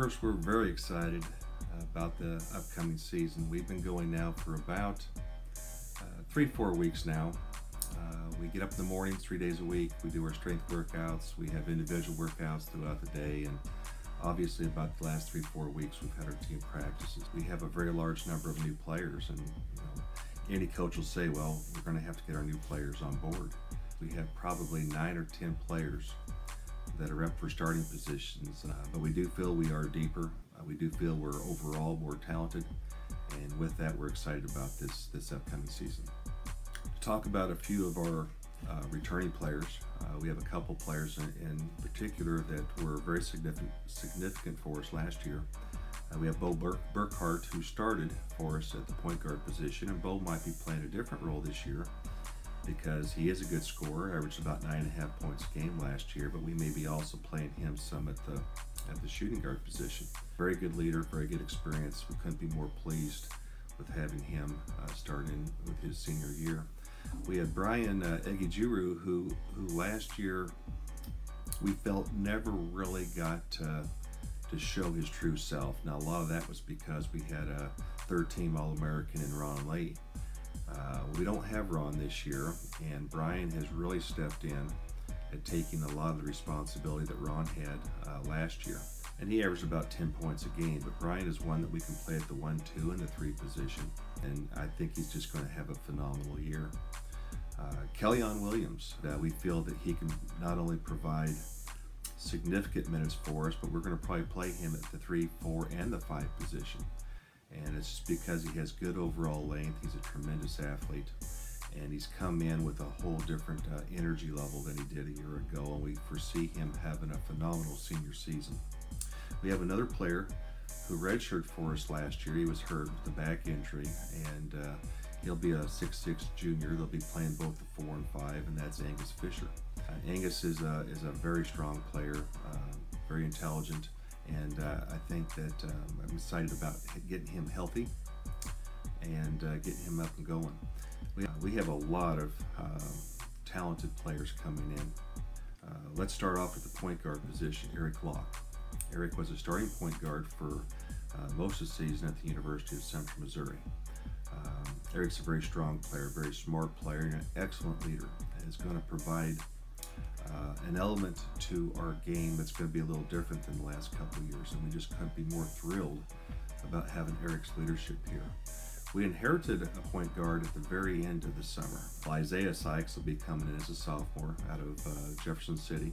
First, we're very excited about the upcoming season. We've been going now for about 3-4 weeks now. We get up in the mornings 3 days a week. We do our strength workouts. We have individual workouts throughout the day, and obviously about the last 3-4 weeks we've had our team practices. We have a very large number of new players, and any coach will say, well, we're going to have to get our new players on board. We have probably 9 or 10 players that are up for starting positions, but we do feel we are deeper. We do feel we're overall more talented, and with that we're excited about this upcoming season. To talk about a few of our returning players, we have a couple players in particular that were very significant for us last year. We have Bo Burkhart, who started for us at the point guard position, and Bo might be playing a different role this year because he is a good scorer, averaged about 9.5 points a game last year, but we may be also playing him some at the shooting guard position. Very good leader, very good experience. We couldn't be more pleased with having him starting with his senior year. We had Brian Egijuru, who last year we felt never really got to show his true self. Now, a lot of that was because we had a third-team All-American in Ron Lee. We don't have Ron this year, and Brian has really stepped in at taking a lot of the responsibility that Ron had last year. And he averaged about 10 points a game, but Brian is one that we can play at the 1, 2, and the 3 position, and I think he's just going to have a phenomenal year. Kellyon Williams, we feel that he can not only provide significant minutes for us, but we're going to probably play him at the 3, 4, and the 5 position. And it's just because he has good overall length. He's a tremendous athlete, and he's come in with a whole different energy level than he did a year ago, and we foresee him having a phenomenal senior season. We have another player who redshirted for us last year. He was hurt with a back injury, and he'll be a 6'6" junior. They'll be playing both the 4 and 5, and that's Angus Fisher. Angus is a very strong player, very intelligent, and I think that I'm excited about getting him healthy and getting him up and going. We have a lot of talented players coming in. Let's start off with the point guard position, Eric Locke. Eric was a starting point guard for most of the season at the University of Central Missouri. Eric's a very strong player, very smart player, and an excellent leader. And is going to provide an element to our game that's going to be a little different than the last couple of years, and we just couldn't be more thrilled about having Eric's leadership here. We inherited a point guard at the very end of the summer. Isaiah Sykes will be coming in as a sophomore out of Jefferson City.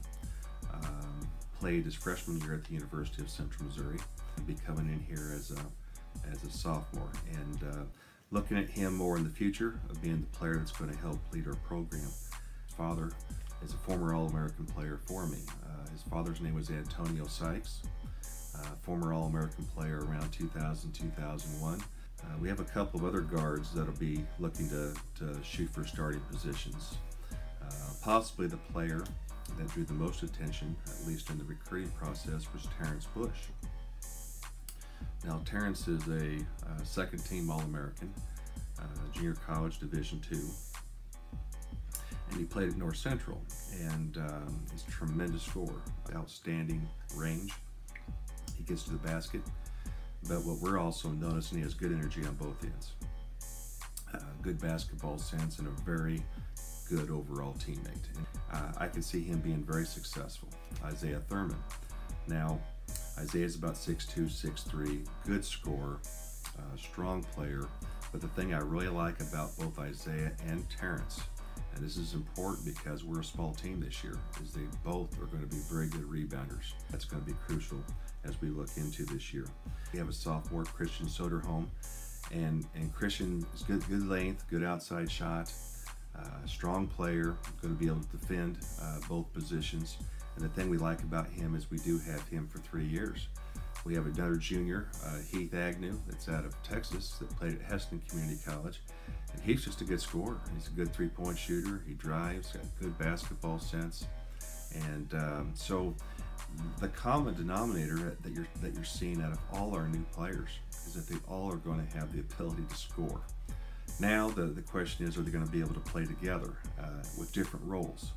Played his freshman year at the University of Central Missouri. He'll be coming in here as a sophomore, and looking at him more in the future of being the player that's going to help lead our program. His father is a former All-American player for me. His father's name was Antonio Sykes, former All-American player around 2000-2001. We have a couple of other guards that'll be looking to shoot for starting positions. Possibly the player that drew the most attention, at least in the recruiting process, was Terrence Bush. Now, Terrence is a second-team All-American, junior college Division II, and he played at North Central, and he's a tremendous scorer, outstanding range. He gets to the basket, but what we're also noticing, he has good energy on both ends, good basketball sense, and a very good overall teammate. And, I can see him being very successful. Isaiah Thurman. Now, Isaiah's about 6'2", 6'3", good scorer, strong player, but the thing I really like about both Isaiah and Terrence, and this is important because we're a small team this year, is they both are going to be very good rebounders. That's going to be crucial as we look into this year. We have a sophomore, Christian Soderholm, and Christian is good length, good outside shot, strong player, going to be able to defend both positions. And the thing we like about him is we do have him for 3 years. We have another junior, Heath Agnew, that's out of Texas, that played at Heston Community College. And he's just a good scorer. He's a good three-point shooter. He drives, got good basketball sense. And so the common denominator that you're seeing out of all our new players is that they all are going to have the ability to score. Now the question is, are they going to be able to play together with different roles?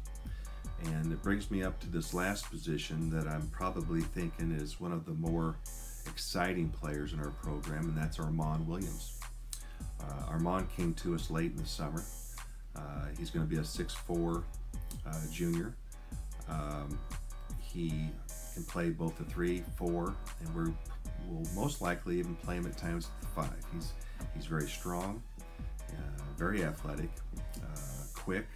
And it brings me up to this last position that I'm probably thinking is one of the more exciting players in our program, and that's Armand Williams. Armand came to us late in the summer. He's going to be a 6'4" junior. He can play both the 3, 4, and we'll most likely even play him at times at the 5. He's very strong, very athletic, quick,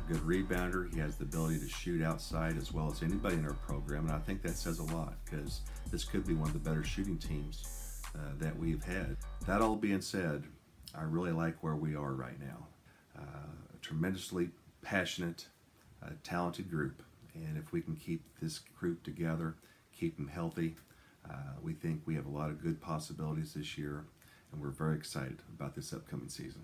good rebounder. He has the ability to shoot outside as well as anybody in our program, and I think that says a lot because this could be one of the better shooting teams that we've had. That all being said, I really like where we are right now. A tremendously passionate, talented group, and if we can keep this group together, keep them healthy, we think we have a lot of good possibilities this year, and we're very excited about this upcoming season.